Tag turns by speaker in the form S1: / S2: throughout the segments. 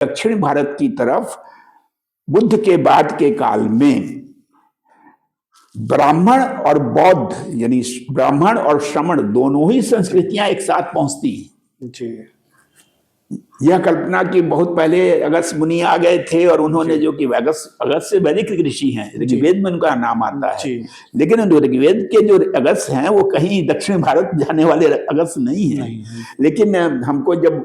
S1: दक्षिण भारत की तरफ बुद्ध के बाद के काल में ब्राह्मण और बौद्ध यानी ब्राह्मण और श्रमण दोनों ही संस्कृतियां एक साथ पहुंचती हैं। जी। यह कल्पना कि बहुत पहले अगस्त्य मुनि आ गए थे और उन्होंने जो कि अगस्त्य वैदिक ऋषि हैं, ऋग्वेद में उनका नाम आता है, लेकिन ऋग्वेद के जो अगस्त्य हैं वो कहीं दक्षिण भारत जाने वाले अगस्त्य नहीं है। लेकिन हमको जब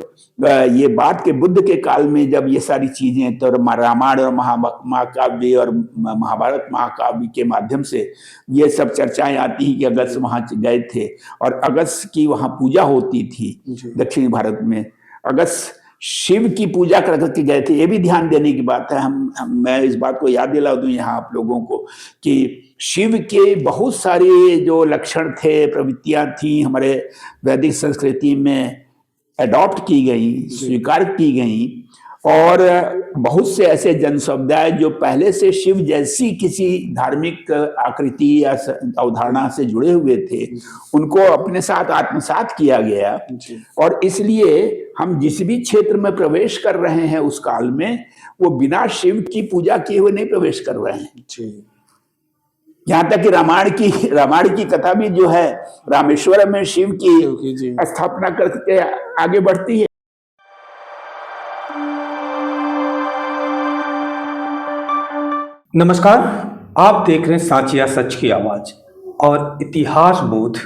S1: ये बात के बुद्ध के काल में जब ये सारी चीजें तो रामायण और महाकाव्य और महाभारत महाकाव्य के माध्यम से ये सब चर्चाएं आती हैं कि अगस्त्य वहां गए थे और अगस्त्य की वहां पूजा होती थी दक्षिण भारत में। अगस्त्य शिव की पूजा करके गए थे, ये भी ध्यान देने की बात है। मैं इस बात को याद दिला दूं यहाँ आप लोगों को कि शिव के बहुत सारे जो लक्षण थे, प्रवृत्तियां थी, हमारे वैदिक संस्कृति में अडॉप्ट की गई, स्वीकार की गई और बहुत से ऐसे जन समुदाय जो पहले से शिव जैसी किसी धार्मिक आकृति या अवधारणा से जुड़े हुए थे, उनको अपने साथ आत्मसात किया गया। और इसलिए हम जिस भी क्षेत्र में प्रवेश कर रहे हैं उस काल में वो बिना शिव की पूजा किए हुए नहीं प्रवेश कर रहे हैं। यहाँ तक कि रामायण की कथा भी जो है रामेश्वरम में शिव की स्थापना करके आगे बढ़ती है।
S2: नमस्कार, आप देख रहे हैं साचिया सच की आवाज और इतिहास बोध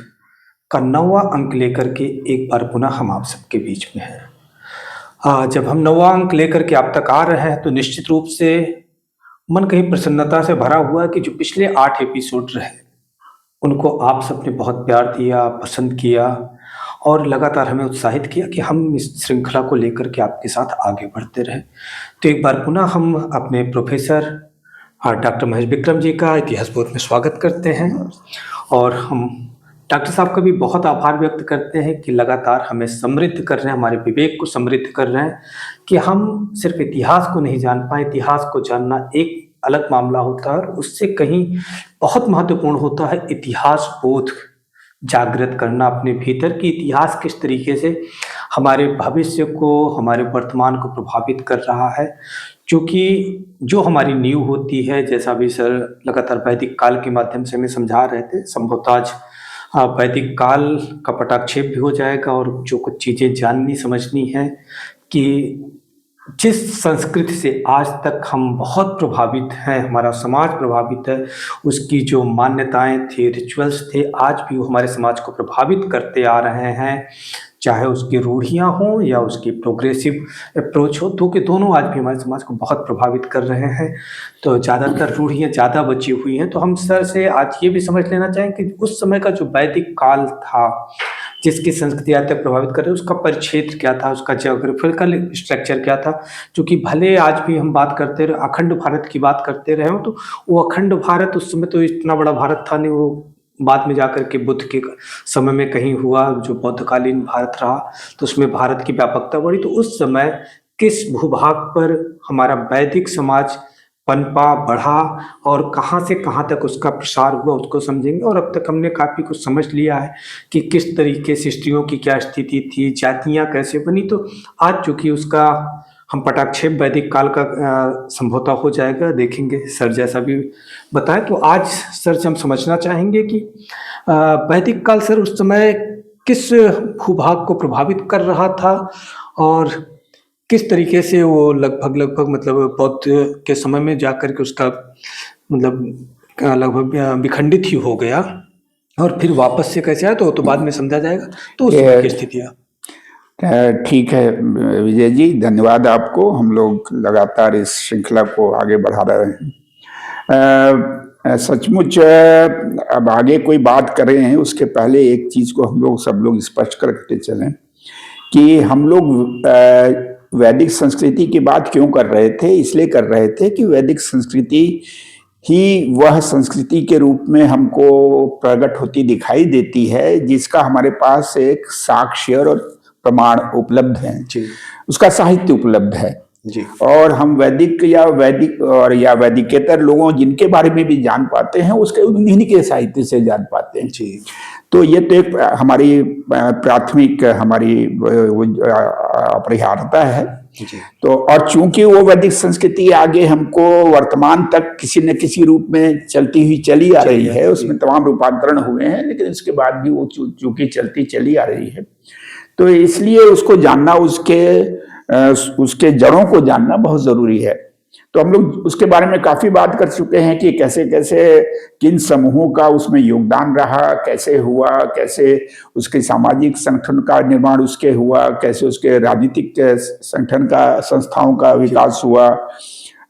S2: का 9वां अंक लेकर के एक बार पुनः हम आप सबके बीच में हैं। जब हम 9वां अंक लेकर के आप तक आ रहे हैं तो निश्चित रूप से मन कहीं प्रसन्नता से भरा हुआ है कि जो पिछले 8 एपिसोड रहे उनको आप सबने बहुत प्यार दिया, पसंद किया और लगातार हमें उत्साहित किया कि हम इस श्रृंखला को लेकर के आपके साथ आगे बढ़ते रहें। तो एक बार पुनः हम अपने प्रोफेसर डॉक्टर महेश विक्रम जी का इतिहास बोध में स्वागत करते हैं और हम डॉक्टर साहब का भी बहुत आभार व्यक्त करते हैं कि लगातार हमें समृद्ध कर रहे हैं, हमारे विवेक को समृद्ध कर रहे हैं कि हम सिर्फ इतिहास को नहीं जान पाए। इतिहास को जानना एक अलग मामला होता है और उससे कहीं बहुत महत्वपूर्ण होता है इतिहास बोध जागृत करना अपने भीतर कि इतिहास किस तरीके से हमारे भविष्य को, हमारे वर्तमान को प्रभावित कर रहा है। क्योंकि जो हमारी नींव होती है, जैसा भी सर लगातार वैदिक काल के माध्यम से हमें समझा रहे थे, संभवतः आज वैदिक काल का पटाक्षेप भी हो जाएगा और जो कुछ चीज़ें जाननी समझनी है कि जिस संस्कृति से आज तक हम बहुत प्रभावित हैं, हमारा समाज प्रभावित है, उसकी जो मान्यताएं थी, रिचुअल्स थे, आज भी वो हमारे समाज को प्रभावित करते आ रहे हैं, चाहे उसकी रूढ़ियाँ हों या उसकी प्रोग्रेसिव अप्रोच हो, तो कि दोनों आज भी हमारे समाज को बहुत प्रभावित कर रहे हैं। तो ज़्यादातर रूढ़ियाँ ज़्यादा बची हुई हैं। तो हम सर से आज ये भी समझ लेना चाहें कि उस समय का जो वैदिक काल था जिसकी संस्कृति आज तक प्रभावित कर रही है, उसका परिक्षेत्र क्या था, उसका ज्योग्राफिकल स्ट्रक्चर क्या था। क्योंकि भले आज भी हम बात करते रहे, अखंड भारत की बात करते रहे हो, तो वो अखंड भारत उस समय तो इतना बड़ा भारत था नहीं, वो बाद में जाकर के बुद्ध के समय में कहीं हुआ, जो बौद्धकालीन भारत रहा तो उसमें भारत की व्यापकता बढ़ी। तो उस समय किस भूभाग पर हमारा वैदिक समाज पनपा, बढ़ा और कहाँ से कहाँ तक उसका प्रसार हुआ, उसको समझेंगे। और अब तक हमने काफ़ी कुछ समझ लिया है कि किस तरीके से स्त्रियों की क्या स्थिति थी, जातियाँ कैसे बनी। तो आज चूँकि उसका हम पटाक्षेप वैदिक काल का संभवतः हो जाएगा, देखेंगे सर जैसा भी बताएं। तो आज सर से हम समझना चाहेंगे कि वैदिक काल सर उस समय किस भूभाग को प्रभावित कर रहा था और किस तरीके से वो लगभग मतलब बौद्ध के समय में जाकर के उसका मतलब लगभग विखंडित ही हो गया और फिर वापस से कैसे आया तो बाद में समझा जाएगा। तो उस समय की स्थितियाँ
S1: ठीक है विजय जी, धन्यवाद आपको। हम लोग लगातार इस श्रृंखला को आगे बढ़ा रहे हैं। सचमुच अब आगे कोई बात कर रहे हैं उसके पहले एक चीज को सब लोग स्पष्ट करके चलें कि हम लोग वैदिक संस्कृति की बात क्यों कर रहे थे। इसलिए कर रहे थे कि वैदिक संस्कृति ही वह संस्कृति के रूप में हमको प्रकट होती दिखाई देती है जिसका हमारे पास एक साक्ष्य और प्रमाण उपलब्ध है, उसका साहित्य उपलब्ध है जी। और हम वैदिक या वैदिकेतर लोगों जिनके बारे में भी जान पाते हैं उसके उन्हीं के साहित्य से जान पाते हैं जी। तो ये तो एक हमारी प्राथमिक हमारी अपरिहार्यता है तो और चूंकि वो वैदिक संस्कृति आगे हमको वर्तमान तक किसी न किसी रूप में चलती हुई चली आ रही है, उसमें तमाम रूपांतरण हुए हैं, लेकिन उसके बाद भी वो चूंकि चलती चली आ रही है, तो इसलिए उसको जानना, उसके जड़ों को जानना बहुत जरूरी है। तो हम लोग उसके बारे में काफी बात कर चुके हैं कि कैसे कैसे किन समूहों का उसमें योगदान रहा, कैसे हुआ, कैसे उसके सामाजिक संगठन का निर्माण उसके हुआ, कैसे उसके राजनीतिक संगठन का संस्थाओं का विकास हुआ,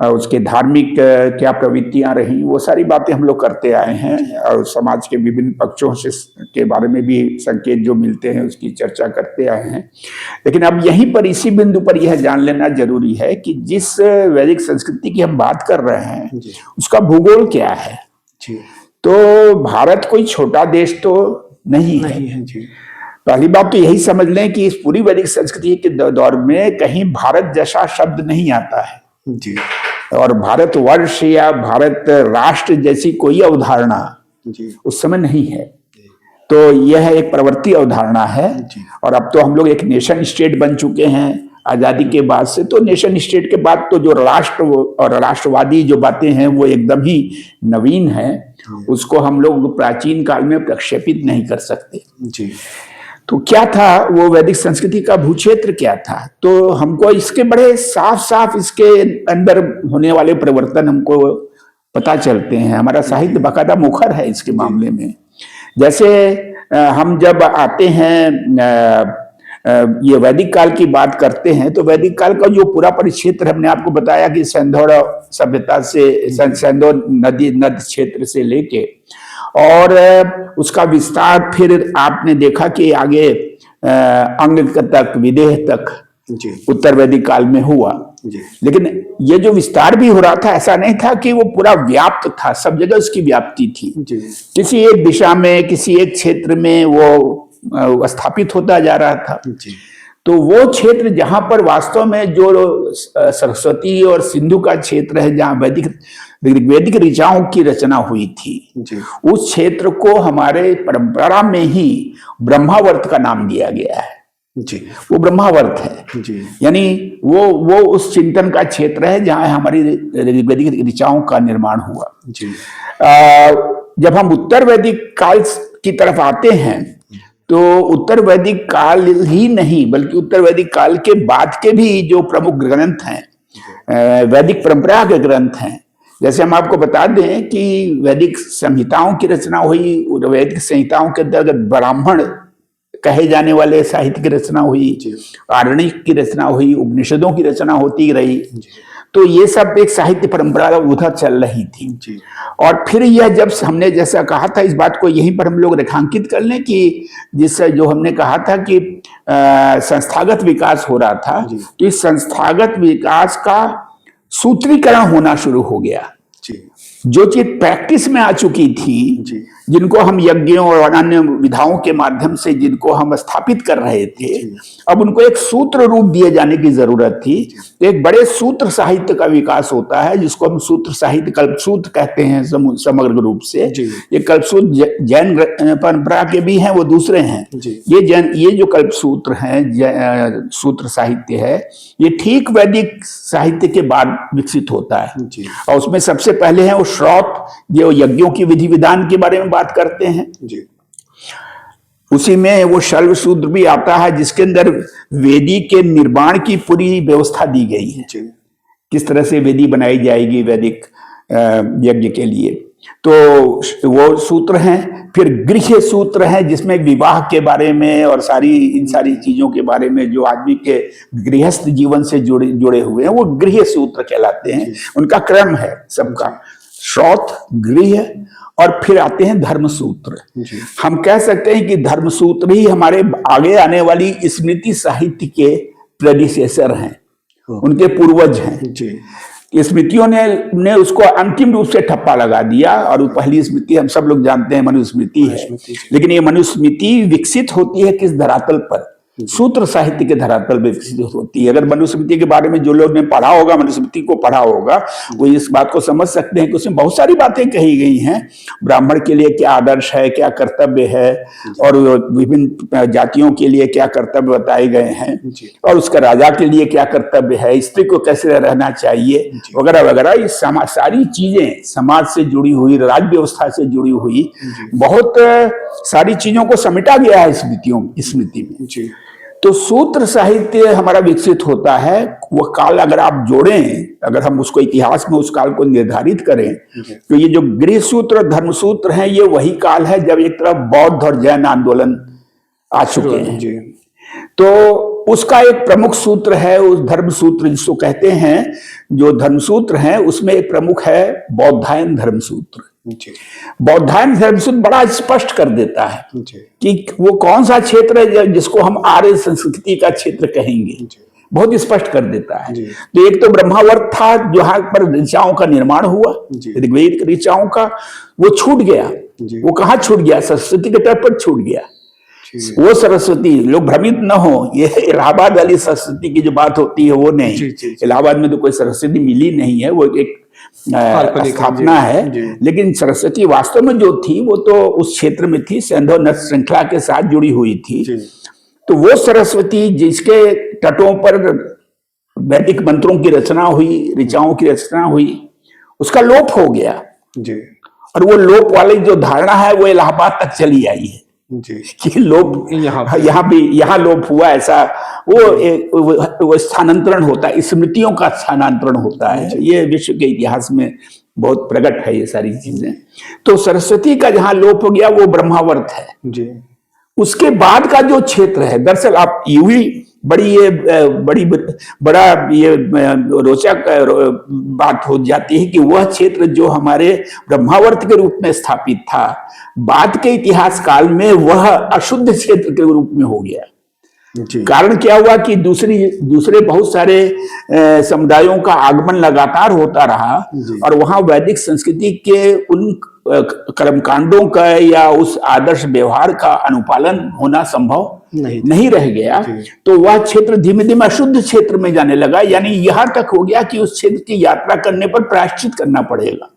S1: उसके धार्मिक क्या प्रवृत्तियां रही, वो सारी बातें हम लोग करते आए हैं और समाज के विभिन्न पक्षों से के बारे में भी संकेत जो मिलते हैं उसकी चर्चा करते आए हैं। लेकिन अब यहीं पर इसी बिंदु पर यह जान लेना जरूरी है कि जिस वैदिक संस्कृति की हम बात कर रहे हैं उसका भूगोल क्या है। तो भारत कोई छोटा देश तो नहीं है जी। पहली बात तो यही समझ लें कि इस पूरी वैदिक संस्कृति के दौर में कहीं भारत जैसा शब्द नहीं आता है जी, और भारतवर्ष या भारत राष्ट्र जैसी कोई अवधारणा उस समय नहीं है। तो यह एक प्रवृत्ति अवधारणा है, और अब तो हम लोग एक नेशन स्टेट बन चुके हैं आजादी के बाद से। तो नेशन स्टेट के बाद तो जो राष्ट्र और राष्ट्रवादी जो बातें हैं वो एकदम ही नवीन है, उसको हम लोग प्राचीन काल में प्रक्षेपित नहीं कर सकते जी। तो क्या था वो वैदिक संस्कृति का भूक्षेत्र क्या था, तो हमको इसके बड़े साफ साफ इसके अंदर होने वाले परिवर्तन हमको पता चलते हैं। हमारा साहित्य बाकायदा मुखर है इसके मामले में। जैसे हम जब आते हैं ये वैदिक काल की बात करते हैं, तो वैदिक काल का जो पूरा परिक्षेत्र हमने आपको बताया कि सिंधु सभ्यता से, सिंधु नद क्षेत्र से लेके और उसका विस्तार फिर आपने देखा कि आगे अंग तक, विदेह तक उत्तर वैदिक काल में हुआ। लेकिन ये जो विस्तार भी हो रहा था, ऐसा नहीं था कि वो पूरा व्याप्त था, सब जगह उसकी व्याप्ति थी। किसी एक दिशा में, किसी एक क्षेत्र में वो स्थापित होता जा रहा था। तो वो क्षेत्र जहां पर वास्तव में जो सरस्वती और सिंधु का क्षेत्र है, जहां वैदिक ऋचाओं की रचना हुई थी, उस क्षेत्र को हमारे परंपरा में ही ब्रह्मावर्त का नाम दिया गया है जी। वो ब्रह्मावर्त है जी, यानी वो उस चिंतन का क्षेत्र है जहां हमारी वैदिक ऋचाओं का निर्माण हुआ जी। जब हम उत्तर वैदिक काल की तरफ आते हैं, तो उत्तर वैदिक काल ही नहीं बल्कि उत्तर वैदिक काल के बाद के भी जो प्रमुख ग्रंथ हैं, वैदिक परंपरा के ग्रंथ हैं, जैसे हम आपको बता दें कि वैदिक संहिताओं की रचना हुई, वैदिक संहिताओं के अंतर्गत ब्राह्मण कहे जाने वाले साहित्य की रचना हुई, आरण्यक की रचना हुई, उपनिषदों की रचना होती रही। तो ये सब एक साहित्य परंपरा उधर चल रही थी जी। और फिर यह जब हमने जैसा कहा था, इस बात को यहीं पर हम लोग रेखांकित कर लें कि जिससे जो हमने कहा था कि संस्थागत विकास हो रहा था, तो इस संस्थागत विकास का सूत्रीकरण होना शुरू हो गया जी। जो चीज प्रैक्टिस में आ चुकी थी जी, जिनको हम यज्ञों और अन्य विधाओं के माध्यम से जिनको हम स्थापित कर रहे थे, अब उनको एक सूत्र रूप दिए जाने की जरूरत थी। एक बड़े सूत्र साहित्य का विकास होता है जिसको हम सूत्र साहित्य, कल्पसूत्र कहते हैं समग्र रूप से। ये कल्पसूत्र जैन परंपरा के भी हैं, वो दूसरे हैं। ये जो कल्पसूत्र हैं, सूत्र साहित्य है, ये ठीक वैदिक साहित्य के बाद विकसित होता है। और उसमें सबसे पहले है वो श्रौत, जो यज्ञों की विधि विधान के बारे में बात करते हैं जी। उसी में वो शल्व सूत्र भी आता है जिसके अंदर वेदी के निर्माण की पूरी व्यवस्था दी गई है जी। किस तरह से वेदी बनाई जाएगी वैदिक यज्ञ के लिए, तो वो सूत्र हैं। फिर गृह्य सूत्र हैं जिसमें विवाह के बारे में और इन सारी चीजों के बारे में जो आदमी के गृहस्थ जीवन से जुड़े हुए हैं, वो गृह्य सूत्र कहलाते हैं। उनका क्रम है सबका, श्रौत, गृह्य, और फिर आते हैं धर्मसूत्र। हम कह सकते हैं कि धर्मसूत्र ही हमारे आगे आने वाली स्मृति साहित्य के प्रेडिसेसर हैं, उनके पूर्वज हैं जी। स्मृतियों ने उसको अंतिम रूप से ठप्पा लगा दिया, और पहली स्मृति हम सब लोग जानते हैं मनुस्मृति है। लेकिन ये मनुस्मृति विकसित होती है किस धरातल पर? सूत्र साहित्य के धरातल पर विकसित होती है। अगर मनुस्मृति के बारे में जो लोग ने पढ़ा होगा, मनुस्मृति को पढ़ा होगा, वो इस बात को समझ सकते हैं कि उसमें बहुत सारी बातें कही गई हैं। ब्राह्मण के लिए क्या आदर्श है, क्या कर्तव्य है, और विभिन्न जातियों के लिए क्या कर्तव्य बताए गए हैं, और उसका राजा के लिए क्या कर्तव्य है, स्त्री को कैसे रहना चाहिए, वगैरह वगैरह। ये सारी चीजें समाज से जुड़ी हुई, राज्य व्यवस्था से जुड़ी हुई बहुत सारी चीजों को समेटा गया है स्मृति में। तो सूत्र साहित्य हमारा विकसित होता है। वो काल अगर आप जोड़ें, अगर हम उसको इतिहास में उस काल को निर्धारित करें, तो ये जो गृह सूत्र, धर्म सूत्र हैं, ये वही काल है जब एक तरफ बौद्ध और जैन आंदोलन आ चुके हैं। तो उसका एक प्रमुख सूत्र है, उस धर्म सूत्र जिसको कहते हैं, जो धर्म सूत्र हैं उसमें एक प्रमुख है बौद्धायन धर्म सूत्र। बौद्धायन धर्म सूत्र बड़ा स्पष्ट कर देता है कि वो कौन सा क्षेत्र है जिसको हम आर्य संस्कृति का क्षेत्र कहेंगे, बहुत स्पष्ट कर देता है। तो एक तो ब्रह्मावर्त था, जहां पर ऋचाओं का निर्माण हुआ, ऋग्वेद ऋचाओं का, वो छूट गया। वो कहाँ छूट गया? सरस्वती के तट पर छूट गया। वो सरस्वती, लोग भ्रमित न हो, ये इलाहाबाद वाली सरस्वती की जो बात होती है वो नहीं। इलाहाबाद में तो कोई सरस्वती मिली नहीं है, वो एक स्थापना है। लेकिन सरस्वती वास्तव में जो थी वो तो उस क्षेत्र में थी, सिंधु नद श्रृंखला के साथ जुड़ी हुई थी। तो वो सरस्वती जिसके तटों पर वैदिक मंत्रों की रचना हुई, ऋचाओं की रचना हुई, उसका लोप हो गया। और वो लोप वाली जो धारणा है वो इलाहाबाद तक चली आई है कि लोप यहाँ लोप हुआ, ऐसा वो स्थानांतरण होता है, स्मृतियों का स्थानांतरण होता है। ये विश्व के इतिहास में बहुत प्रकट है ये सारी चीजें। तो सरस्वती का जहां लोप हो गया वो ब्रह्मावर्त है। उसके बाद का जो क्षेत्र है, दरअसल आप यूं बड़ा ये रोचक बात हो जाती है कि वह क्षेत्र जो हमारे ब्रह्मावर्त के रूप में स्थापित था, बाद के इतिहास काल में वह अशुद्ध क्षेत्र के रूप में हो गया। कारण क्या हुआ कि दूसरे बहुत सारे समुदायों का आगमन लगातार होता रहा, और वहां वैदिक संस्कृति के उन कर्मकांडों का या उस आदर्श व्यवहार का अनुपालन होना संभव नहीं रह गया। तो वह क्षेत्र धीमे धीमे अशुद्ध क्षेत्र में जाने लगा। यानी यहां तक हो गया कि उस क्षेत्र की यात्रा करने पर प्रायश्चित करना पड़ेगा।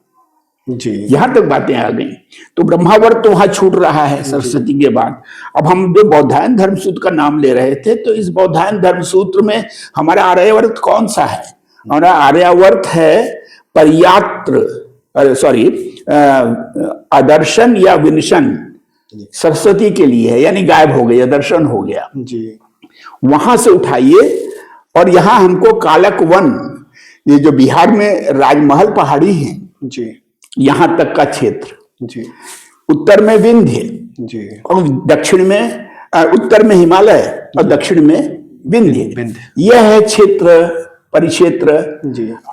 S1: यहां तक बातें आ गई। तो ब्रह्मावर्त तो वहां छूट रहा है सरस्वती के बाद। अब हम जो बौद्धायन धर्म सूत्र का नाम ले रहे थे, तो इस बौद्धायन धर्म सूत्र में हमारा आर्यावर्त कौन सा है? हमारा आर्यावर्त है पर्यात्र, आदर्शन या विनशन सरस्वती के लिए है, यानी गायब हो गया, दर्शन हो गया। वहां से उठाइए और यहां हमको कालक वन, ये जो बिहार में राजमहल पहाड़ी है, यहां तक का क्षेत्र, उत्तर में विंध्य और दक्षिण में, उत्तर में हिमालय और दक्षिण में विंध्य, यह है क्षेत्र परिक्षेत्र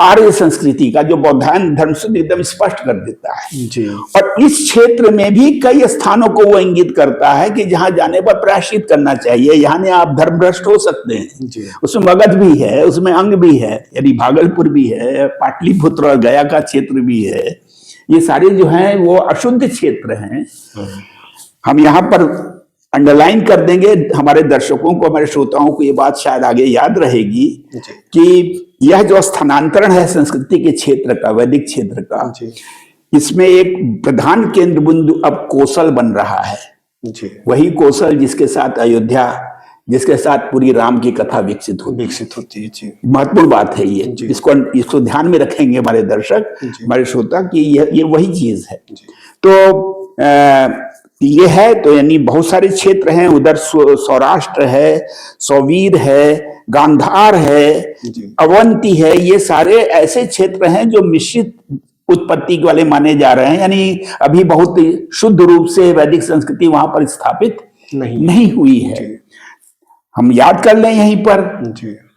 S1: आर्य संस्कृति का, जो बौद्धायन धर्म से एकदम स्पष्ट कर देता है। और इस क्षेत्र में भी कई स्थानों को वो इंगित करता है कि जहां जाने पर प्रायश्चित करना चाहिए। यहाँ आप धर्मभ्रष्ट हो सकते हैं। उसमें मगध भी है, उसमें अंग भी है, यानी भागलपुर भी है, पाटलिपुत्र और गया का क्षेत्र भी है। ये सारे जो हैं वो अशुद्ध क्षेत्र हैं। हम यहाँ पर अंडरलाइन कर देंगे, हमारे दर्शकों को, हमारे श्रोताओं को ये बात शायद आगे याद रहेगी कि यह जो स्थानांतरण है संस्कृति के क्षेत्र का, वैदिक क्षेत्र का, इसमें एक प्रधान केंद्र बिंदु अब कौशल बन रहा है। वही कौशल जिसके साथ अयोध्या, जिसके साथ पूरी राम की कथा विकसित होती है। महत्वपूर्ण बात है ये, इसको ध्यान में रखेंगे हमारे दर्शक, हमारे श्रोता, कि ये वही चीज है। तो ये है, तो यानी बहुत सारे क्षेत्र हैं। उधर सौराष्ट्र है, सौवीर है, गांधार है, अवंती है। ये सारे ऐसे क्षेत्र हैं जो मिश्रित उत्पत्ति वाले माने जा रहे हैं, यानी अभी बहुत शुद्ध रूप से वैदिक संस्कृति वहां पर स्थापित नहीं हुई है। हम याद कर लें यहीं पर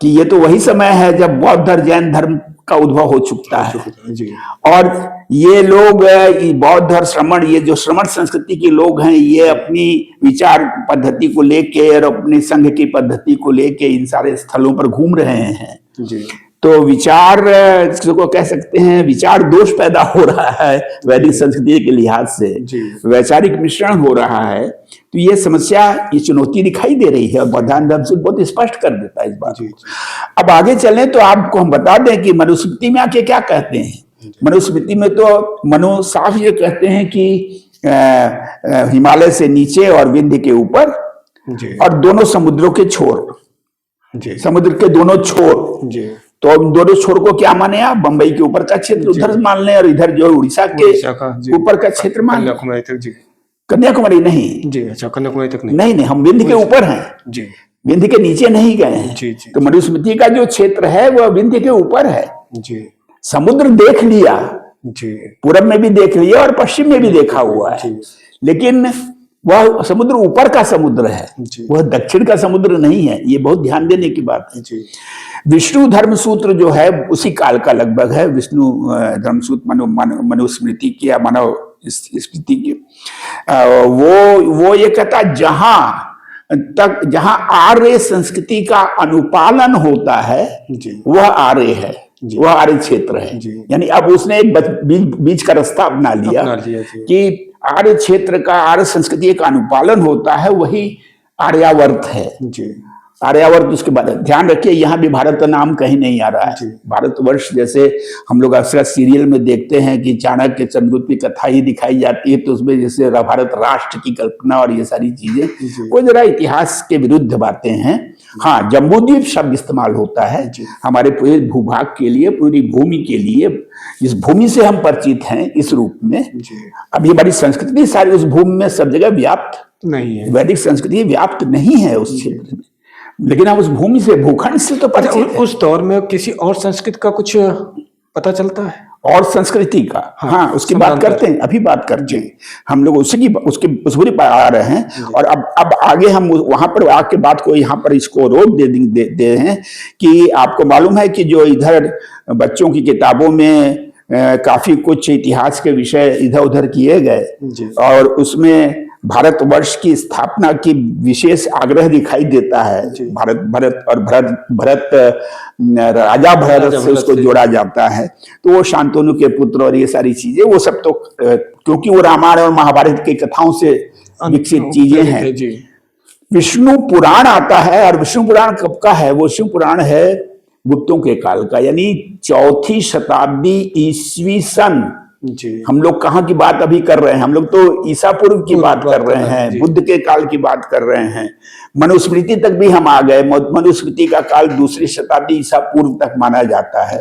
S1: कि ये तो वही समय है जब बौद्ध और जैन धर्म का उद्भव हो चुका है। और ये लोग, बौद्ध और श्रमण, ये जो श्रमण संस्कृति के लोग हैं, ये अपनी विचार पद्धति को लेके और अपनी संघ की पद्धति को लेके इन सारे स्थलों पर घूम रहे हैं। तो विचार को कह सकते हैं विचार दोष पैदा हो रहा है वैदिक संस्कृति के लिहाज से, वैचारिक मिश्रण हो रहा है। तो ये समस्या, ये चुनौती दिखाई दे रही है और बौद्धायन धर्म सूत्र बहुत स्पष्ट कर देता है इस बात को। अब आगे चलें तो आपको हम बता दें कि मनुस्मृति में आके क्या कहते हैं। मनुस्मृति में तो मनु साफ ये कहते हैं कि हिमालय से नीचे और विंध्य के ऊपर और दोनों समुद्रों के छोर, समुद्र के दोनों छोर। तो दोनों छोर को क्या माने आप, बंबई के ऊपर का क्षेत्र उधर मान लें और इधर जो उड़ीसा के ऊपर का क्षेत्र मान लें। कन्याकुमारी नहीं जी, अच्छा कन्याकुमारी तक नहीं, नहीं हम विंध्य के ऊपर हैं जी, विंध्य के नीचे नहीं गए हैं जी, जी। तो मनुस्मृति का जो क्षेत्र है वह विंध्य के ऊपर है जी। समुद्र देख लिया जी, पूरब में भी देख लिया और पश्चिम में भी देखा हुआ है, लेकिन वह समुद्र ऊपर का समुद्र है, वह दक्षिण का समुद्र नहीं है। ये बहुत ध्यान देने की बात है जी। विष्णु धर्म सूत्र जो है उसी काल का लगभग है, विष्णु धर्म सूत्र मनुस्मृति की या मानव स्मृति की। वो ये कहता जहां आर्य संस्कृति का अनुपालन होता है वह आर्य है, वह आर्य क्षेत्र है। यानी अब उसने एक बीच का रास्ता अपना लिया कि आर्य क्षेत्र का, आर्य संस्कृति का अनुपालन होता है, वही आर्यावर्त है जी। आर्यावर्त, उसके बाद ध्यान रखिए यहाँ भी भारत का नाम कहीं नहीं आ रहा है। भारतवर्ष जैसे हम लोग अक्सर सीरियल में देखते हैं कि चाणक्य चंद्रगुप्त की कथा ही दिखाई जाती है, तो उसमें जैसे भारत राष्ट्र की कल्पना और ये सारी चीजें, वो जरा इतिहास के विरुद्ध बातें हैं। हाँ, जम्बूद्वीप शब्द इस्तेमाल होता है हमारे पूरे भूभाग के लिए, पूरी भूमि के लिए। इस भूमि से हम परिचित हैं इस रूप में। अभी हमारी संस्कृति सारी उस भूमि में सब जगह व्याप्त नहीं है, वैदिक संस्कृति व्याप्त नहीं है उस क्षेत्र में, लेकिन हम उस भूमि से, भूखंड से तो परिचित हैं।
S2: उस दौर में किसी और संस्कृति का कुछ पता चलता है?
S1: और संस्कृति का हाँ उसकी बात करते हैं, अभी बात करते हैं हम लोग उस पूरी पर आ रहे हैं। और अब आगे हम वहां पर आके बात को यहाँ पर इसको रोक दे हैं कि आपको मालूम है कि जो इधर बच्चों की किताबों में काफी कुछ इतिहास के विषय इधर उधर किए गए और उसमें भारतवर्ष की स्थापना की विशेष आग्रह दिखाई देता है। भरत राजा भरत से उसको जोड़ा जाता है, तो वो शांतनु के पुत्र और ये सारी चीजें, वो सब तो क्योंकि वो रामायण और महाभारत की कथाओं से विकसित चीजें हैं। विष्णु पुराण आता है, और विष्णु पुराण कब का है? वो विष्णु पुराण है गुप्तों के काल का, यानी 4वीं शताब्दी ईस्वी सन। हम लोग कहाँ की बात अभी कर रहे हैं? हम लोग तो ईसा पूर्व की बात कर रहे हैं, बुद्ध के काल की बात कर रहे हैं। मनुस्मृति तक भी हम आ गए। मनुस्मृति का काल 2री शताब्दी ईसा पूर्व तक माना जाता है।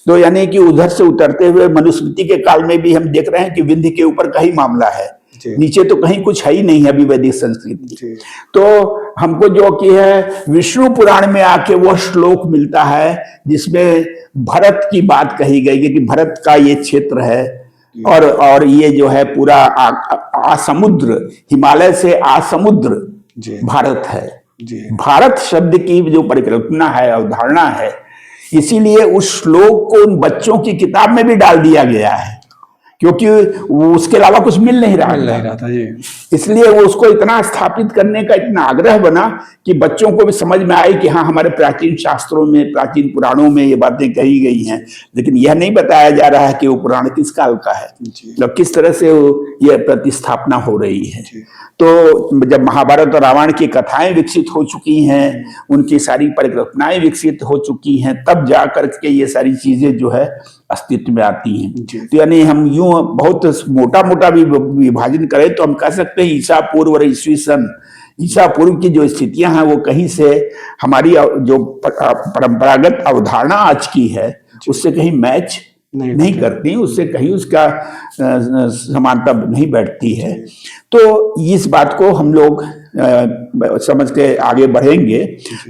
S1: तो यानी कि उधर से उतरते हुए मनुस्मृति के काल में भी हम देख रहे हैं कि विंध्य के ऊपर का ही मामला है, नीचे तो कहीं कुछ है ही नहीं है अभी वैदिक संस्कृति। तो हमको जो कि है विष्णु पुराण में आके वो श्लोक मिलता है जिसमें भरत की बात कही गई है कि भरत का ये क्षेत्र है और ये जो है पूरा आसमुद्र, हिमालय से आसमुद्र भारत है। भारत शब्द की जो परिकल्पना है, अवधारणा है, इसीलिए उस श्लोक को उन बच्चों की किताब में भी डाल दिया गया है, क्योंकि उसके अलावा कुछ मिल नहीं रहा था जी। इसलिए वो उसको इतना स्थापित करने का इतना आग्रह बना कि बच्चों को भी समझ में आए कि हाँ, हमारे प्राचीन शास्त्रों में, प्राचीन पुराणों में ये बातें कही गई हैं, लेकिन यह नहीं बताया जा रहा है कि वो पुराण किस काल का है, मतलब किस तरह से यह प्रतिस्थापना हो रही है। तो जब महाभारत और रामायण की कथाएं विकसित हो चुकी हैं, उनकी सारी परिकल्पनाएं विकसित हो चुकी हैं, तब जा करके ये सारी चीजें जो है अस्तित्व में आती हैं। तो यानी हम यूं बहुत मोटा मोटा भी विभाजन करें तो हम कह सकते हैं ईसा पूर्व और ईस्वी सन, ईसा पूर्व की जो स्थितियां हैं वो कहीं से हमारी जो परंपरागत अवधारणा आज की है उससे कहीं मैच नहीं करती, उससे कहीं उसका समानता नहीं बैठती है। तो इस बात को हम लोग समझ के आगे बढ़ेंगे।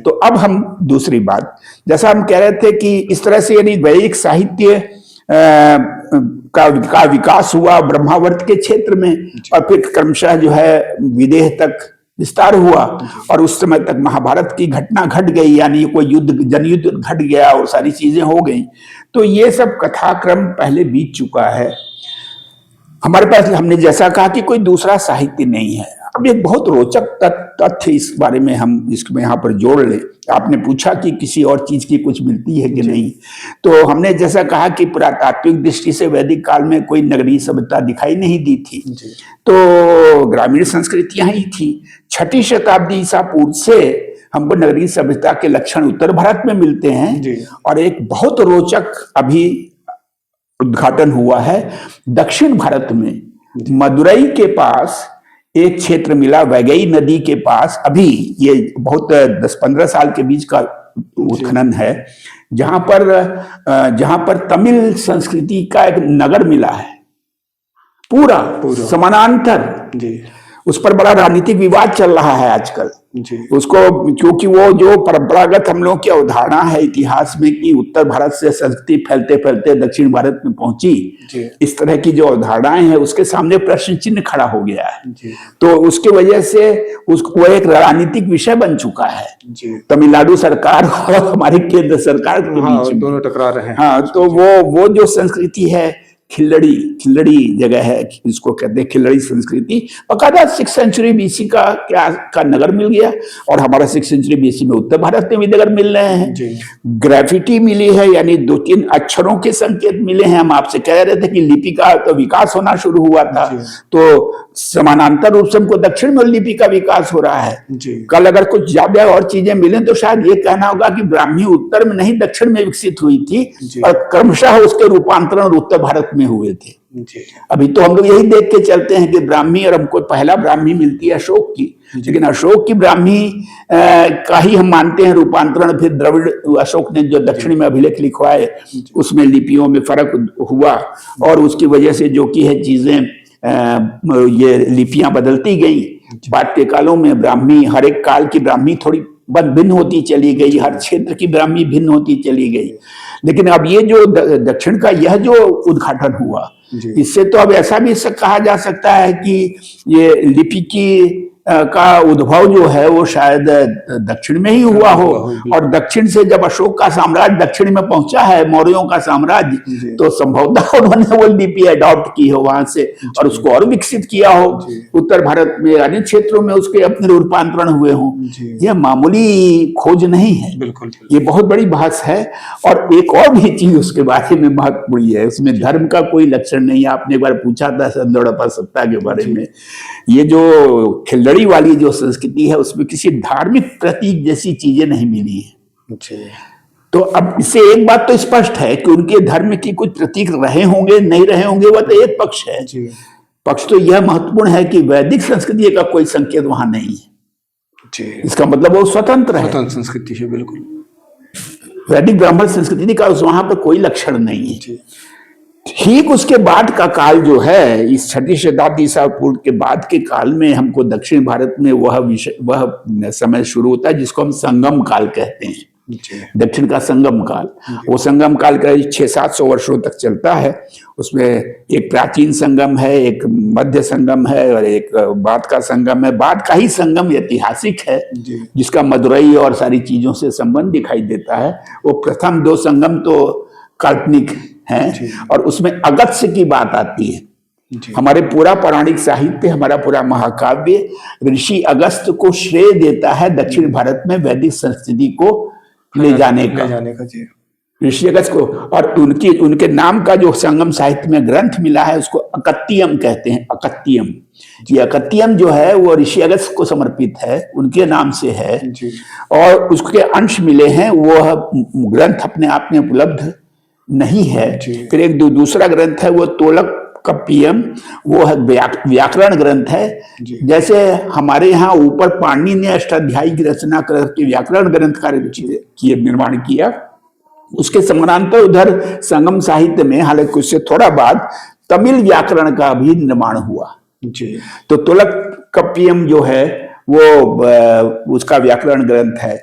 S1: तो अब हम दूसरी बात, जैसा हम कह रहे थे कि इस तरह से यानी वैदिक साहित्य का विकास हुआ ब्रह्मावर्त के क्षेत्र में, और फिर क्रमशः जो है विदेह तक विस्तार हुआ, और उस समय तक महाभारत की घटना घट गई, यानी कोई युद्ध, जनयुद्ध घट गया और सारी चीजें हो गई। तो ये सब कथाक्रम पहले बीत चुका है। हमारे पास, हमने जैसा कहा कि कोई दूसरा साहित्य नहीं है। अब एक बहुत रोचक तथ्य इस बारे में हम इसमें यहाँ पर जोड़ लें। आपने पूछा कि किसी और चीज की कुछ मिलती है कि नहीं, तो हमने जैसा कहा कि पुरातात्विक दृष्टि से वैदिक काल में कोई नगरीय सभ्यता दिखाई नहीं दी थी, तो ग्रामीण संस्कृतियां ही थी। 6ठी शताब्दी ईसा पूर्व से हमको नगरीय सभ्यता के लक्षण उत्तर भारत में मिलते हैं। और एक बहुत रोचक अभी उद्घाटन हुआ है दक्षिण भारत में, मदुरई के पास एक क्षेत्र मिला, वैगई नदी के पास। अभी ये बहुत 10-15 साल के बीच का उत्खनन है, जहां पर तमिल संस्कृति का एक नगर मिला है, पूरा समानांतर। उस पर बड़ा राजनीतिक विवाद चल रहा है आजकल उसको, क्योंकि वो जो परंपरागत हम लोग की अवधारणा है इतिहास में कि उत्तर भारत से संस्कृति फैलते फैलते दक्षिण भारत में पहुंची, इस तरह की जो अवधारणाएं हैं उसके सामने प्रश्न चिन्ह खड़ा हो गया है। तो उसके वजह से वो एक राजनीतिक विषय बन चुका है। तमिलनाडु सरकार और हमारी केंद्र सरकार के बीच में
S2: दोनों टकरा रहे हैं।
S1: हाँ, तो वो जो संस्कृति है, खिल्लड़ी जगह है, इसको कहते हैं खिल्लड़ी संस्कृति। बकायदा 6th सेंचुरी बीसी का नगर मिल गया, और हमारा 6th सेंचुरी बीसी में उत्तर भारत में भी नगर मिल रहे हैं। ग्राफिटी मिली है, यानी 2-3 अक्षरों के संकेत मिले हैं। हम आपसे कह रहे थे कि लिपि का तो विकास होना शुरू हुआ था, तो समानांतर रूप से हमको दक्षिण में लिपि का विकास हो रहा है। कल अगर कुछ ज्यादा और चीजें मिले तो शायद ये कहना होगा कि ब्राह्मी उत्तर में नहीं दक्षिण में विकसित हुई थी, और क्रमशः उसके रूपांतरण उत्तर भारत में हुए थे। अभी तो हम लोग यही देख के चलते हैं कि ब्राह्मी, और हमको पहला ब्राह्मी मिलती है अशोक की, लेकिन अशोक की ब्राह्मी का ही हम मानते हैं रूपांतरण। फिर द्रविड़ अशोक ने जो दक्षिणी में अभिलेख लिखवाए उसमें लिपियों में फर्क हुआ, और उसकी वजह से जो की है चीजें, ये लिपियां बदलती गई। बाटे कालों में ब्राह्मी, हर एक काल की ब्राह्मी थोड़ी भिन्न होती चली गई, हर क्षेत्र की ब्राह्मी भिन्न होती चली गई। लेकिन अब ये जो दक्षिण का यह जो उद्घाटन हुआ, इससे तो अब ऐसा भी कहा जा सकता है कि ये लिपि की का उद्भव जो है वो शायद दक्षिण में ही हुआ हो, और दक्षिण से जब अशोक का साम्राज्य दक्षिण में पहुंचा है, मौर्यों का साम्राज्य, तो संभवतः उन्होंने वो लिपि अडॉप्ट की हो वहां से, और उसको और विकसित किया हो। उत्तर भारत में अन्य क्षेत्रों में उसके अपने रूपांतरण हुए हों। यह मामूली खोज नहीं है, बिल्कुल ये बहुत बड़ी बहस है। और एक और भी चीज उसके बारे में महत्वपूर्ण है, उसमें धर्म का कोई लक्षण नहीं है। आपने एक बार पूछा था संदौड़पा सत्ता के बारे में, ये जो खिल्लड़ी वाली जो संस्कृति है उसमें किसी धार्मिक प्रतीक जैसी चीजें नहीं मिली है। तो अब इससे एक बात तो स्पष्ट है कि उनके धर्म की कुछ प्रतीक रहे होंगे नहीं रहे होंगे, वह तो एक पक्ष है। पक्ष तो यह महत्वपूर्ण है कि वैदिक संस्कृति का कोई संकेत वहां नहीं है। इसका मतलब वो स्वतंत्र है,
S2: स्वतंत्र संस्कृति है। बिल्कुल
S1: वैदिक ब्राह्मण संस्कृति का वहां पर कोई लक्षण नहीं है। ठीक उसके बाद का काल जो है, इस 6ठी शताब्दी ईसा पूर्व के बाद के काल में हमको दक्षिण भारत में वह समय शुरू होता है जिसको हम संगम काल कहते हैं। दक्षिण का संगम काल, वो संगम काल का 600-700 वर्षों तक चलता है। उसमें एक प्राचीन संगम है, एक मध्य संगम है, और एक बाद का संगम है। बाद का ही संगम ऐतिहासिक है, जिसका मदुरई और सारी चीजों से संबंध दिखाई देता है। वो प्रथम 2 संगम तो काल्पनिक हैं, और उसमें अगस्त्य की बात आती है। हमारे पूरा पौराणिक साहित्य, हमारा पूरा महाकाव्य ऋषि अगस्त्य को श्रेय देता है दक्षिण भारत में वैदिक संस्कृति को ले जाने का ऋषि अगस्त्य को। और उनके नाम का जो संगम साहित्य में ग्रंथ मिला है उसको अकत्तियम कहते हैं। अकत्तियम, ये अकत्तियम जो है वो ऋषि अगस्त्य को समर्पित है, उनके नाम से है। और उसके अंश मिले हैं, वो ग्रंथ अपने आप में उपलब्ध नहीं है। फिर एक दूसरा ग्रंथ है वो तोलक कप्पियम, वो है व्याकरण ग्रंथ है। जैसे हमारे यहाँ ऊपर पाणिनि ने अष्टाध्यायी की रचना करके व्याकरण ग्रंथ का निर्माण किया, उसके समानांतर उधर संगम साहित्य में, हालांकि उससे थोड़ा बाद तमिल व्याकरण का भी निर्माण हुआ। तो तोलक कप्पियम जो है वो उसका व्याकरण ग्रंथ है।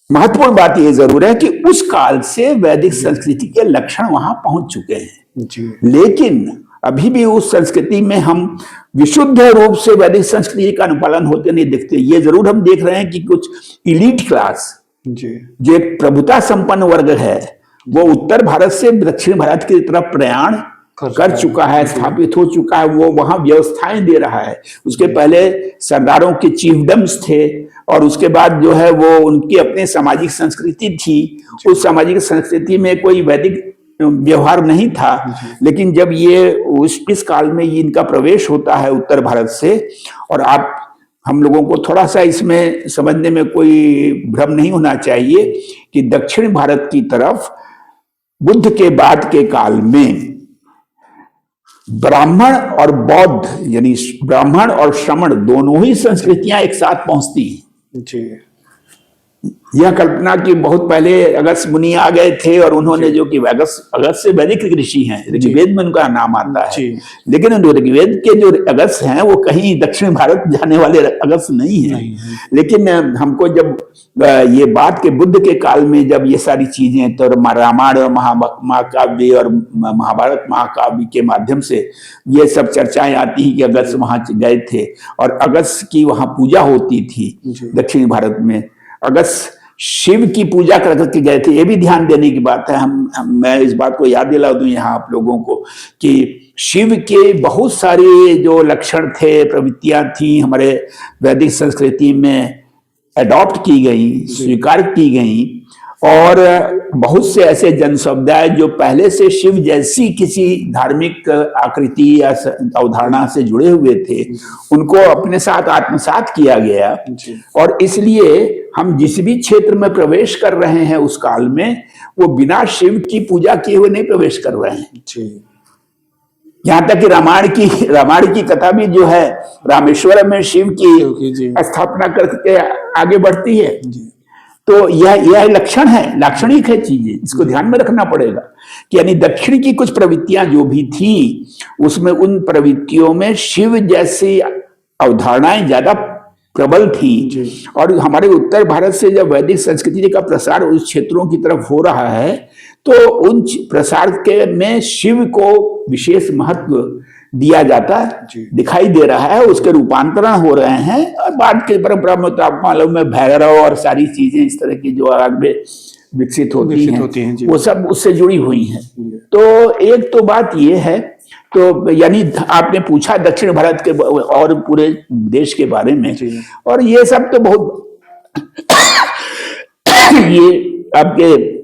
S1: महत्वपूर्ण बात यह जरूर है कि उस काल से वैदिक संस्कृति के लक्षण वहां पहुंच चुके हैं, लेकिन अभी भी उस संस्कृति में हम विशुद्ध रूप से वैदिक संस्कृति का अनुपालन होते नहीं दिखते। ये जरूर हम देख रहे हैं कि कुछ इलीट क्लास, जो एक प्रभुता संपन्न वर्ग है, वो उत्तर भारत से दक्षिण भारत की तरफ प्रयाण कर चुका है, स्थापित हो चुका है, वो वहां व्यवस्थाएं दे रहा है। उसके पहले सरदारों के चीफडम्स थे और उसके बाद जो है वो उनकी अपनी सामाजिक संस्कृति थी। उस सामाजिक संस्कृति में कोई वैदिक व्यवहार नहीं था, लेकिन जब ये इस काल में ये इनका प्रवेश होता है उत्तर भारत से, और आप हम लोगों को थोड़ा सा इसमें समझने में कोई भ्रम नहीं होना चाहिए कि दक्षिण भारत की तरफ बुद्ध के बाद के काल में ब्राह्मण और बौद्ध यानी ब्राह्मण और श्रमण दोनों ही संस्कृतियां एक साथ पहुंचती हैं।
S2: जी।
S1: यह कल्पना कि बहुत पहले अगस्त्य मुनि आ गए थे और उन्होंने जो कि अगस्त्य वैदिक ऋषि हैं, ऋग्वेद में उनका नाम आता है, लेकिन ऋग्वेद के जो अगस्त्य हैं वो कहीं दक्षिण भारत जाने वाले अगस्त्य नहीं है। लेकिन हमको जब ये बात के बुद्ध के काल में जब ये सारी चीजें तो रामायण और महाकाव्य और महाभारत महाकाव्य के माध्यम से ये सब चर्चाएं आती हैं कि अगस्त्य वहां गए थे और अगस्त्य की वहां पूजा होती थी दक्षिण भारत में। अगस्त्य शिव की पूजा करके गए थे, ये भी ध्यान देने की बात है। मैं इस बात को याद दिला दूं यहाँ आप लोगों को कि शिव के बहुत सारे जो लक्षण थे, प्रवृत्तियां थी, हमारे वैदिक संस्कृति में अडॉप्ट की गई, स्वीकार की गई, और बहुत से ऐसे जन समुदाय जो पहले से शिव जैसी किसी धार्मिक आकृति या अवधारणा से जुड़े हुए थे, उनको अपने साथ आत्मसात किया गया। और इसलिए हम जिस भी क्षेत्र में प्रवेश कर रहे हैं उस काल में, वो बिना शिव की पूजा किए हुए नहीं प्रवेश कर रहे हैं। यहाँ तक कि रामायण की कथा भी जो है रामेश्वरम में शिव की स्थापना करके आगे बढ़ती है। तो यह लक्षण है, लाक्षणिक है चीजें, इसको ध्यान में रखना पड़ेगा कि यानी दक्षिण की कुछ प्रवृत्तियां जो भी थी उसमें उन प्रवृत्तियों में शिव जैसी अवधारणाएं ज्यादा प्रबल थी। और हमारे उत्तर भारत से जब वैदिक संस्कृति का प्रसार उस क्षेत्रों की तरफ हो रहा है तो उन प्रसार के में शिव को विशेष महत्व दिया जाता दिखाई दे रहा है, उसके रूपांतरण हो रहे हैं। और बाद की परंपरा में तो आप मालूम है भैरव और सारी चीजें इस तरह की जो आगे विकसित होती हैं वो सब उससे जुड़ी हुई हैं। तो एक तो बात ये है, तो यानी आपने पूछा दक्षिण भारत के और पूरे देश के बारे में, और ये सब तो बहुत ये आपके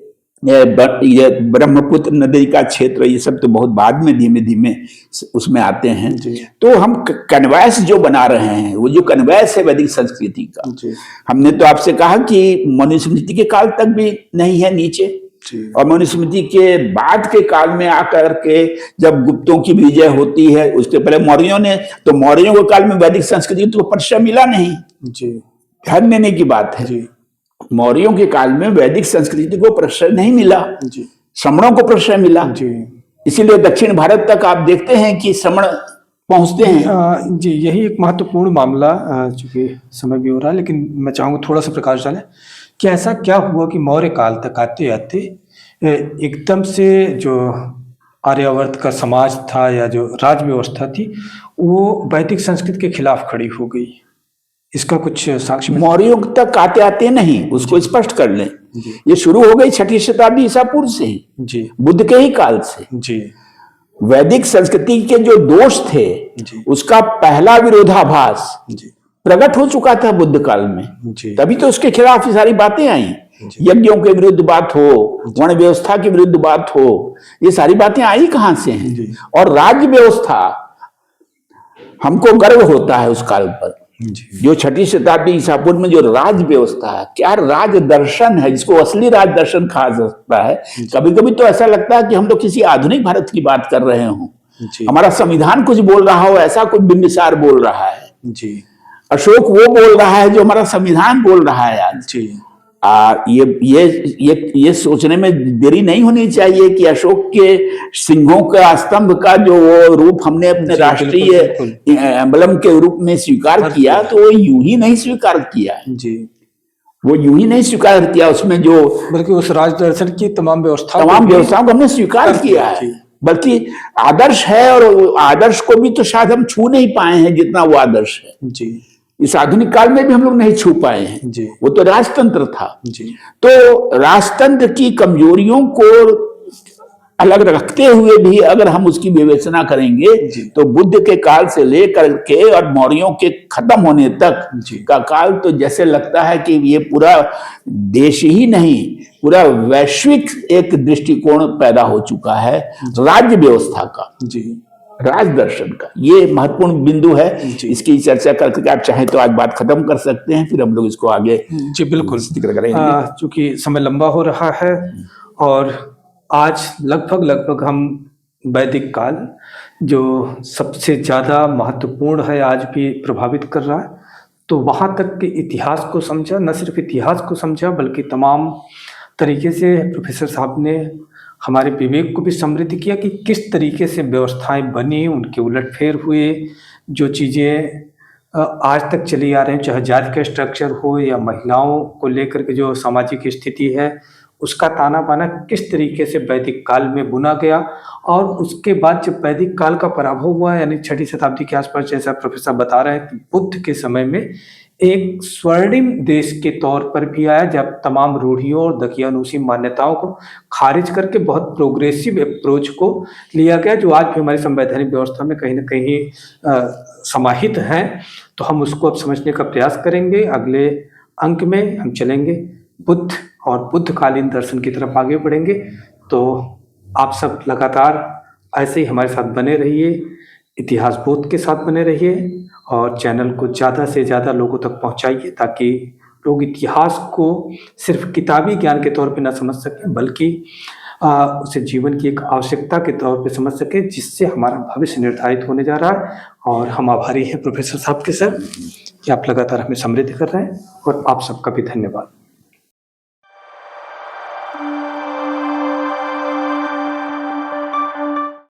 S1: ये ब्रह्मपुत्र नदी का क्षेत्र, ये सब तो बहुत बाद में धीमे धीमे उसमें आते हैं। तो हम कन्वैस जो बना रहे हैं, वो जो कन्वैस है वैदिक संस्कृति का, हमने तो आपसे कहा कि मनुस्मृति के काल तक भी नहीं है नीचे, और मनुस्मृति के बाद के काल में आकर के जब गुप्तों की विजय होती है, उसके पहले मौर्यों ने, तो मौर्यों के काल में वैदिक संस्कृति तो परिचय मिला नहीं। ध्यान देने की बात है, मौर्यों के काल में वैदिक संस्कृति को प्रश्रय नहीं मिला, श्रमणों को प्रश्रय मिला। इसीलिए दक्षिण भारत तक आप देखते हैं कि श्रमण पहुंचते हैं।
S2: जी, यही एक महत्वपूर्ण मामला, चूंकि समय भी हो रहा है, लेकिन मैं चाहूंगा थोड़ा सा प्रकाश डालें कि ऐसा क्या हुआ कि मौर्य काल तक आते आते एकदम से जो आर्यावर्त का समाज था या जो राज व्यवस्था थी वो वैदिक संस्कृति के खिलाफ खड़ी हो गई। इसका कुछ साक्ष्य?
S1: मौर्यों तक आते आते नहीं, उसको स्पष्ट कर लें, ये शुरू हो गई 6ठी शताब्दी ईसा पूर्व से ही, बुद्ध के ही काल से। वैदिक संस्कृति के जो दोष थे उसका पहला विरोधाभास प्रकट हो चुका था बुद्ध काल में, तभी तो उसके खिलाफ ये सारी बातें आई। यज्ञों के विरुद्ध बात हो, वर्ण व्यवस्था के विरुद्ध बात हो, ये सारी बातें आई कहां से हैं? और राज्य व्यवस्था, हमको गर्व होता है उस काल पर, जो 6ठी शताब्दी ईसा पूर्व में जो राज व्यवस्था है, क्या राज दर्शन है, जिसको असली राज दर्शन कहा जा सकता है। कभी कभी तो ऐसा लगता है कि हम लोग किसी आधुनिक भारत की बात कर रहे हों, हमारा संविधान कुछ बोल रहा हो, ऐसा कुछ बिंबिसार बोल रहा है, अशोक वो बोल रहा है जो हमारा संविधान बोल रहा है आज। ये सोचने में देरी नहीं होनी चाहिए कि अशोक के सिंहों का स्तंभ का जो वो रूप हमने अपने राष्ट्रीय एम्बलम के रूप में स्वीकार किया, तो वो यूं ही नहीं स्वीकार किया वो यूं ही नहीं स्वीकार किया, उसमें जो
S2: बल्कि उस राज दर्शन की तमाम व्यवस्थाओं
S1: को हमने स्वीकार किया है, बल्कि आदर्श है, और आदर्श को भी तो शायद हम छू नहीं पाए हैं जितना वो आदर्श है। इस आधुनिक काल में भी हम लोग नहीं छू पाए हैं। वो तो राजतंत्र था। तो राजतंत्र की कमजोरियों को अलग रखते हुए भी अगर हम उसकी विवेचना करेंगे तो बुद्ध के काल से लेकर के और मौर्यों के खत्म होने तक का काल तो जैसे लगता है कि ये पूरा देश ही नहीं, पूरा वैश्विक एक दृष्टिकोण पैदा हो चुका है राज्य व्यवस्था का, राज दर्शन का। ये महत्वपूर्ण बिंदु है। इसकी चर्चा करके आप चाहें तो आज बात खत्म कर सकते हैं, फिर हम लोग इसको आगे
S2: जी बिल्कुल
S1: जिक्र करेंगे।
S2: चूंकि समय लंबा हो रहा है और आज लगभग हम वैदिक काल जो सबसे ज़्यादा महत्वपूर्ण है आज भी प्रभावित कर रहा है, तो वहाँ तक के इतिहास को समझा, न सिर्फ इतिहास को समझा बल्कि तमाम तरीके से प्रोफेसर साहब ने हमारे विवेक को भी समृद्ध किया कि किस तरीके से व्यवस्थाएं बनी, उनके उलटफेर हुए, जो चीज़ें आज तक चली आ रही हैं, चाहे जाति का स्ट्रक्चर हो या महिलाओं को लेकर के जो सामाजिक स्थिति है उसका ताना बाना किस तरीके से वैदिक काल में बुना गया। और उसके बाद जब वैदिक काल का पराभव हुआ यानी 6वीं शताब्दी के आसपास, जैसा प्रोफेसर बता रहे हैं कि बुद्ध के समय में एक स्वर्णिम देश के तौर पर भी आया, जब तमाम रूढ़ियों और दकियानूसी मान्यताओं को खारिज करके बहुत प्रोग्रेसिव अप्रोच को लिया गया, जो आज भी हमारी संवैधानिक व्यवस्था में कहीं ना कहीं समाहित हैं। तो हम उसको अब समझने का प्रयास करेंगे। अगले अंक में हम चलेंगे बुद्ध और बुद्धकालीन दर्शन की तरफ आगे बढ़ेंगे। तो आप सब लगातार ऐसे ही हमारे साथ बने रहिए, इतिहास बोध के साथ बने रहिए और चैनल को ज़्यादा से ज़्यादा लोगों तक पहुंचाइए ताकि लोग इतिहास को सिर्फ किताबी ज्ञान के तौर पे ना समझ सकें बल्कि उसे जीवन की एक आवश्यकता के तौर पे समझ सकें, जिससे हमारा भविष्य निर्धारित होने जा रहा है। और हम आभारी हैं प्रोफेसर साहब के सर कि आप लगातार हमें समृद्ध कर रहे हैं, और आप सबका भी धन्यवाद।